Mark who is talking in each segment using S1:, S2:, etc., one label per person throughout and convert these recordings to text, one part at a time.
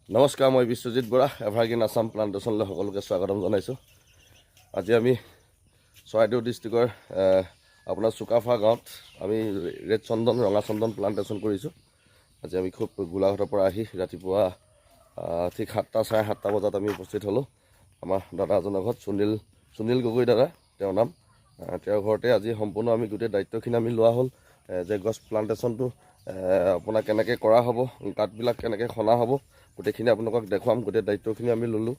S1: নমস্কাৰ, মই বিশ্বজিৎ বৰা, এভাৰগ্ৰীণ আছাম প্লান্টেশ্যনলৈ সকলোকে স্বাগতম জনাইছোঁ। আজি আমি চৰাইদেউ ডিষ্ট্ৰিক্টৰ আপোনাৰ চুকাফা গাঁৱত আমি ৰেড চন্দন, ৰঙা চন্দন প্লান্টেশ্যন কৰিছোঁ। আজি আমি খুব গোলাঘাটৰ পৰা আহি ৰাতিপুৱা ঠিক 7টা, চাৰে 7টা বজাত আমি উপস্থিত হ'লোঁ আমাৰ দাদা এজনৰ ঘৰত। সুনীল গগৈ দাদা তেওঁৰ নাম। তেওঁৰ ঘৰতে আজি সম্পূৰ্ণ আমি গোটেই দায়িত্বখিনি আমি লোৱা হ'ল যে গছ প্লান্টেশ্যনটো আপোনাৰ কেনেকৈ কৰা হ'ব, কাঠবিলাক কেনেকৈ খনা হ'ব, গোটেইখিনি আপোনালোকক দেখুৱাম। গোটেই দায়িত্বখিনি আমি ল'লোঁ।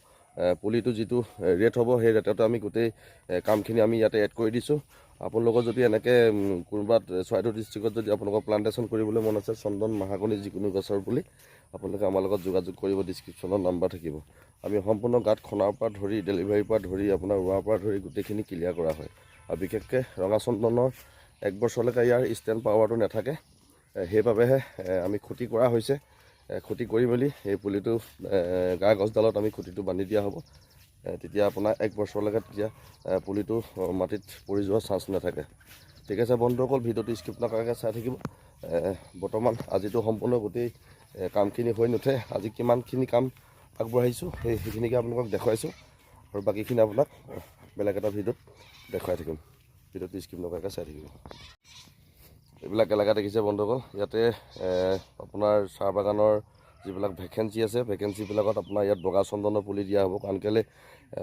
S1: পুলিটো যিটো ৰেট হ'ব সেই ৰেটতে আমি গোটেই কামখিনি আমি ইয়াতে এড কৰি দিছোঁ। আপোনালোকৰ যদি এনেকৈ কোনোবা চৰাইদেউ ডিষ্ট্ৰিক্টত যদি আপোনালোকৰ প্লান্টেশ্যন কৰিবলৈ মন আছে, চন্দন, মাহাগনি যিকোনো গছৰ পুলি, আপোনালোকে আমাৰ লগত যোগাযোগ কৰিব। ডিছক্ৰিপশ্যনত নাম্বাৰ থাকিব। আমি সম্পূৰ্ণ গাঁত খনাৰ পৰা ধৰি, ডেলিভাৰীৰ পৰা ধৰি, আপোনাৰ ৰোৱাৰ পৰা ধৰি গোটেইখিনি ক্লিয়াৰ কৰা হয়। আৰু বিশেষকৈ ৰঙা চন্দনৰ 1 বছৰলৈকে ইয়াৰ ষ্টেণ্ড পাৱাৰটো নাথাকে, সেইবাবেহে আমি খুটি কৰা হৈছে। খুটি কৰি মেলি এই পুলিটো গা গছডালত আমি খুটিটো বান্ধি দিয়া হ'ব। তেতিয়া আপোনাৰ 1 বছৰলৈকে তেতিয়া পুলিটো মাটিত পৰি যোৱাৰ চান্স নাথাকে। ঠিক আছে বন্ধুসকল, ভিডিঅ'টো স্কিপ নকৰাকৈ চাই থাকিব। বৰ্তমান আজিতো সম্পূৰ্ণ গোটেই কামখিনি হৈ নুঠে। আজি কিমানখিনি কাম আগবঢ়াইছোঁ সেইখিনিকে আপোনালোকক দেখুৱাইছোঁ, আৰু বাকীখিনি আপোনাক বেলেগ এটা ভিডিঅ'ত দেখুৱাই থাকিম। ভিডিঅ'টো স্কিপ নকৰাকৈ চাই থাকিব। এইবিলাক এলেকা দেখিছে বন্ধুসকল, ইয়াতে আপোনাৰ চাহ বাগানৰ যিবিলাক ভেকেঞ্চি আছে, ভেকেঞ্চিবিলাকত আপোনাৰ ইয়াত বগা চন্দনৰ পুলি দিয়া হ'ব। কাৰণ কেলৈ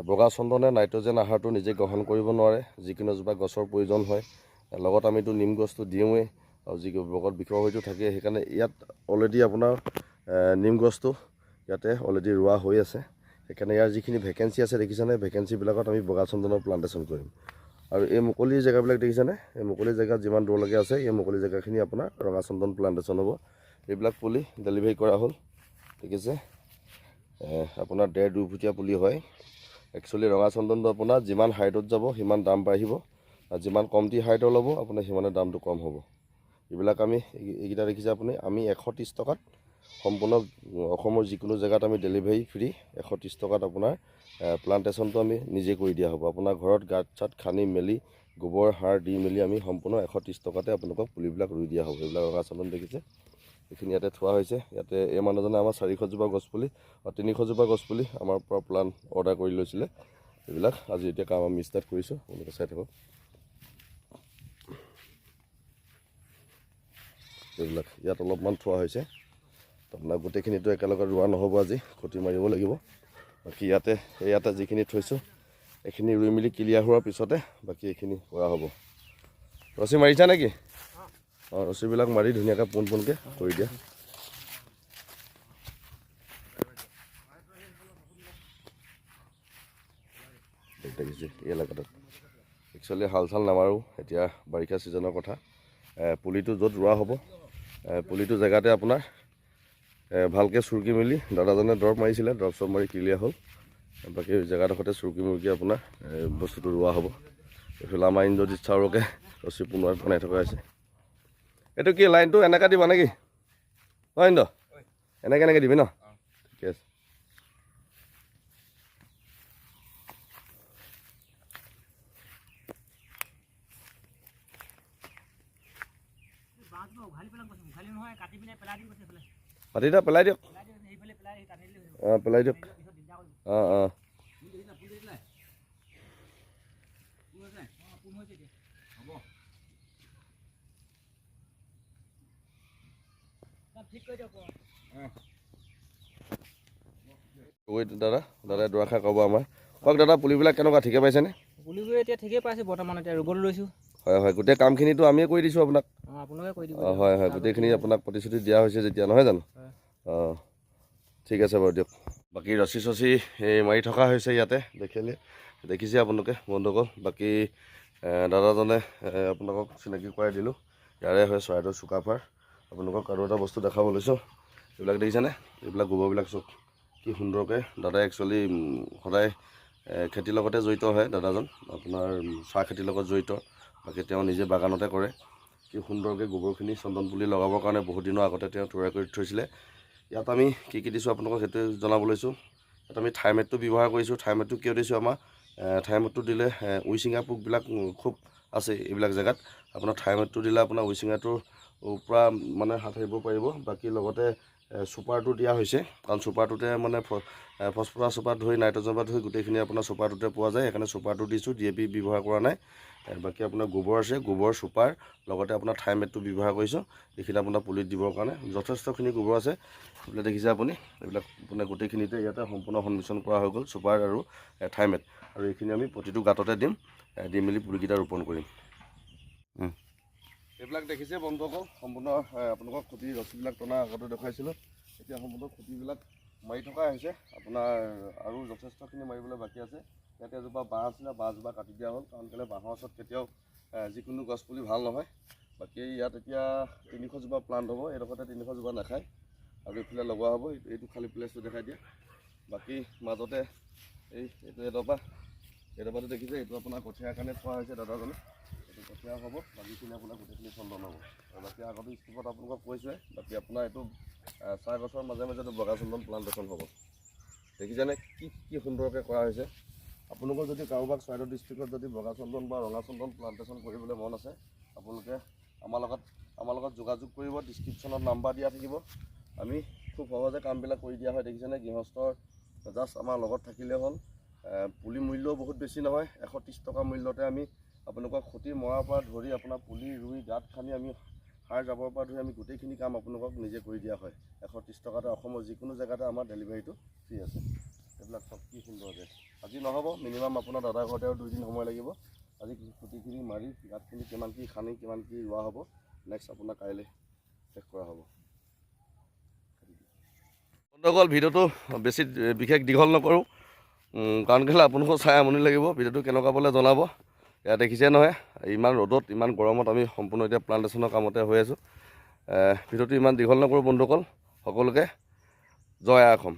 S1: বগা চন্দনে নাইট্ৰজেন আহাৰটো নিজে গ্ৰহণ কৰিব নোৱাৰে, যিকোনো এজোপা গছৰ প্ৰয়োজন হয়। লগত আমিতো নিম গছটো দিওঁৱেই, আৰু যি বগত বিষৰ হয়তো থাকে। সেইকাৰণে ইয়াত অলৰেডি আপোনাৰ নিম গছটো ইয়াতে অলৰেডি ৰোৱা হৈ আছে। সেইকাৰণে ইয়াৰ যিখিনি ভেকেঞ্চি আছে দেখিছেনে, ভেকেঞ্চিবিলাকত আমি বগা চন্দনৰ প্লান্টেশ্যন কৰিম। আৰু এই মুকলি জেগাবিলাক দেখিছেনে, এই মুকলি জেগাত যিমান দূৰলৈকে আছে, এই মুকলি জেগাখিনি আপোনাৰ ৰঙা চন্দন প্লান্টেশ্যন হ'ব। এইবিলাক পুলি ডেলিভাৰী কৰা হ'ল। ঠিক আছে, আপোনাৰ 1.5-2 ফুটীয়া পুলি হয়। একচুৱেলি ৰঙা চন্দনটো আপোনাৰ যিমান হাইটত যাব সিমান দাম বাঢ়িব, আৰু যিমান কমটি হাইটৰ ল'ব আপোনাৰ সিমানে দামটো কম হ'ব। এইবিলাক আমি এইকেইটা দেখিছে আপুনি, আমি 130 টকাত সম্পূৰ্ণ অসমৰ যিকোনো জেগাত আমি ডেলিভাৰী ফ্ৰী। 130 টকাত আপোনাৰ প্লান্টেশ্যনটো আমি নিজে কৰি দিয়া হ'ব। আপোনাৰ ঘৰত গাঁত চাত খান্দি মেলি গোবৰ সাৰ দি মেলি আমি সম্পূৰ্ণ 130 টকাতে আপোনালোকক পুলিবিলাক ৰুই দিয়া হ'ব। এইবিলাক ৰঙা চন্দন দেখিছে, এইখিনি ইয়াতে থোৱা হৈছে। ইয়াতে এই মানুহজনে আমাৰ 400 জোপা গছপুলি আৰু 300 জোপা গছপুলি আমাৰ পৰা প্লান অৰ্ডাৰ কৰি লৈছিলে। এইবিলাক আজি এতিয়া কাম আমি ষ্টাৰ্ট কৰিছোঁ, আপোনালোকে চাই থাকক। এইবিলাক ইয়াত অলপমান থোৱা হৈছে। আপোনাৰ গোটেইখিনিতো একেলগে ৰোৱা নহ'ব, আজি খুটি মাৰিব লাগিব। বাকী ইয়াতে যিখিনি থৈছোঁ এইখিনি ৰুই মেলি ক্লিয়াৰ হোৱাৰ পিছতে বাকী এইখিনি কৰা হ'ব। ৰছী মাৰিছা নেকি? অঁ, ৰছীবিলাক মাৰি ধুনীয়াকৈ পোনকৈ কৰি দিয়া। দেখিছে এই এলেকাটোত একচুৱেলি হাল চাল নামাৰোঁ, এতিয়া বাৰিষা ছিজনৰ কথা। পুলিটো য'ত ৰোৱা হ'ব, পুলিটো জেগাতে আপোনাৰ ভালকৈ চুৰুকি মেলি দাদাজনে দৰৱ মাৰিছিলে, দৰৱ চৰৱ মাৰি ক্লিয়াৰ হ'ল। বাকী জেগাডোখৰতে চুৰুকি মুৰুকি আপোনাৰ বস্তুটো ৰোৱা হ'ব। এইফালে আমাৰ ইন্দ্ৰজিৎ চাউৰকে ৰছী পুনৰ বনাই থকা হৈছে। এইটো কি লাইনটো এনেকৈ দিবা নেকি? হয় ইন্দ্ৰ, এনেকৈ দিবি ন? ঠিকে আছে। মাটিটা পেলাই দিয়ক। অঁ, পেলাই দিয়ক। অঁ অঁ, দাদাই দুআষাৰ ক'ব আমাৰ। কওক দাদা, পুলিবিলাক কেনেকুৱা, ঠিকে পাইছেনে?
S2: পুলিবোৰ এতিয়া ঠিকেই পাইছে বৰ্তমান, এতিয়া ৰুবলৈ লৈছোঁ।
S1: হয় হয়, গোটেই কামখিনিতো আমিয়ে কৰি দিছোঁ আপোনাক।
S2: আপোনালোকে কৰি দিব।
S1: হয় হয়, গোটেইখিনি আপোনাক প্ৰতিশ্ৰুতি দিয়া হৈছে যেতিয়া, নহয় জানো? অঁ, ঠিক আছে বাৰু দিয়ক। বাকী ৰছী চছী মাৰি থকা হৈছে ইয়াতে, দেখিছে আপোনালোকে বন্ধুসকল। বাকী দাদাজনে আপোনালোকক চিনাকি কৰাই দিলোঁ, ইয়াৰে হয় চৰাইদেউ চুকাফাৰ। আপোনালোকক আৰু এটা বস্তু দেখাব লৈছোঁ। এইবিলাক দেখিছেনে, এইবিলাক গোবৰবিলাক চব কি সুন্দৰকৈ দাদাই একচুৱেলি সদায় খেতিৰ লগতে জড়িত হয় দাদাজন, আপোনাৰ চাহ খেতিৰ লগত জড়িত। বাকী তেওঁ নিজে বাগানতে কৰে। কি সুন্দৰকৈ গোবৰখিনি চন্দন পুলি লগাবৰ কাৰণে বহুত দিনৰ আগতে তেওঁ তৈয়াৰ কৰি থৈছিলে। ইয়াত আমি কি দিছোঁ আপোনালোকক সেইটোৱে জনাব লৈছোঁ। ইয়াত আমি থাইমেটটো ব্যৱহাৰ কৰিছোঁ। থাইমেটটো কিয় দিছোঁ, আমাৰ থাইমেটটো দিলে উইচিঙা পোকবিলাক খুব আছে এইবিলাক জেগাত। আপোনাৰ থাইমেটটো দিলে আপোনাৰ উইচিঙাটোৰ পৰা মানে হাত সাৰিব পাৰিব। বাকী লগতে ছুপাৰটো দিয়া হৈছে, কাৰণ ছুপাৰটোতে মানে ফচফৰাছ পৰা ধৰি নাইট্ৰজেনৰ পৰা ধৰি গোটেইখিনি আপোনাৰ ছুপাৰটোতে পোৱা যায়। সেইকাৰণে ছুপাৰটো দিছোঁ, DAP ব্যৱহাৰ কৰা নাই। বাকী আপোনাৰ গোবৰ আছে, গোবৰ ছুপাৰ লগতে আপোনাৰ থাইমেটটো ব্যৱহাৰ কৰিছোঁ। এইখিনি আপোনাৰ পুলিত দিবৰ কাৰণে যথেষ্টখিনি গোবৰ আছে। এইবিলাক দেখিছে আপুনি, এইবিলাক আপোনাৰ গোটেইখিনিতে ইয়াতে সম্পূৰ্ণ সংমিশ্ৰণ কৰা হৈ গ'ল, ছুপাৰ আৰু থাইমেট। আৰু এইখিনি আমি প্ৰতিটো গাঁততে দিম, দি মেলি পুলিকেইটা ৰোপণ কৰিম। এইবিলাক দেখিছে বন্ধুসকল, সম্পূৰ্ণ আপোনালোকক খুঁটিৰ ৰছীবিলাক টনা আগতে দেখুৱাইছিলোঁ। এতিয়া সম্পূৰ্ণ খুঁটিবিলাক মাৰি থকা হৈছে আপোনাৰ, আৰু যথেষ্টখিনি মাৰিবলৈ বাকী আছে। ইয়াতে এজোপা বাঁহ আছিলে, বাঁহজোপা কাটি দিয়া হ'ল, কাৰণ কেলৈ বাঁহৰ ওচৰত কেতিয়াও যিকোনো গছপুলি ভাল নহয়। বাকী ইয়াত এতিয়া 300 জোপা প্লান্ট হ'ব, এইডোখৰতে 300 জোপা নাখায় আৰু এইফালে লগোৱা হ'ব। এইটো খালী প্লেচটো দেখাই দিয়ে। বাকী মাজতে এইটো এডোপাটো দেখিছে, এইটো আপোনাৰ কঠীয়াৰ কাৰণে থোৱা হৈছে দাদাজনে। এইটো কঠীয়া হ'ব, বাকীখিনি আপোনাৰ গোটেইখিনি চন্দন হ'ব। আৰু বাকী আগতে স্কিপত আপোনালোকক কৈছোঁৱে, বাকী আপোনাৰ এইটো চাহ গছৰ মাজে মাজে বগা চন্দন প্লান্টেশ্যন হ'ব। দেখিছেনে কি সুন্দৰকৈ কৰা হৈছে। আপোনালোকৰ যদি কাৰোবাক চৰাইদেউ ডিষ্ট্ৰিক্টত যদি বগা চন্দন বা ৰঙা চন্দন প্লান্টেশ্যন কৰিবলৈ মন আছে, আপোনালোকে আমাৰ লগত যোগাযোগ কৰিব। ডিছক্ৰিপশ্যনত নাম্বাৰ দিয়া থাকিব। আমি খুব সহজে কামবিলাক কৰি দিয়া হয়। দেখিছেনে, গৃহস্থৰ জাষ্ট আমাৰ লগত থাকিলে হ'ল। পুলি মূল্যও বহুত বেছি নহয়, 130 টকা মূল্যতে আমি আপোনালোকক খুঁটি মৰাৰ পৰা ধৰি আপোনাৰ পুলি ৰুই গাঁত খান্দি আমি সাৰ জাবৰ পৰা ধৰি আমি গোটেইখিনি কাম আপোনালোকক নিজে কৰি দিয়া হয়। 130 টকাতে অসমৰ যিকোনো জেগাতে আমাৰ ডেলিভাৰীটো ফ্ৰী আছে। এইবিলাক চব কি সুন্দৰকৈ আজি নহ'ব, মিনিমাম আপোনাৰ দাদাৰ ঘৰতে আৰু 2 দিন সময় লাগিব। আজি খুঁটিখিনি মাৰি গাঁতখিনি কিমান কি খান্দি কিমান কি ৰোৱা হ'ব, নেক্সট আপোনাৰ কাইলৈ শেষ কৰা হ'ব। বন্ধুসকল, ভিডিঅ'টো বেছি বিশেষ দীঘল নকৰোঁ, কাৰণ কেলৈ আপোনালোকক চাই আমনি লাগিব। ভিডিঅ'টো কেনেকুৱা পালে জনাব। এয়া দেখিছে নহয়, ইমান ৰ'দত ইমান গৰমত আমি সম্পূৰ্ণ এতিয়া প্লান্টেশ্যনৰ কামতে হৈ আছোঁ। ভিডিঅ'টো ইমান দীঘল নকৰোঁ বন্ধুসকল। সকলোকে জয় আই অসম।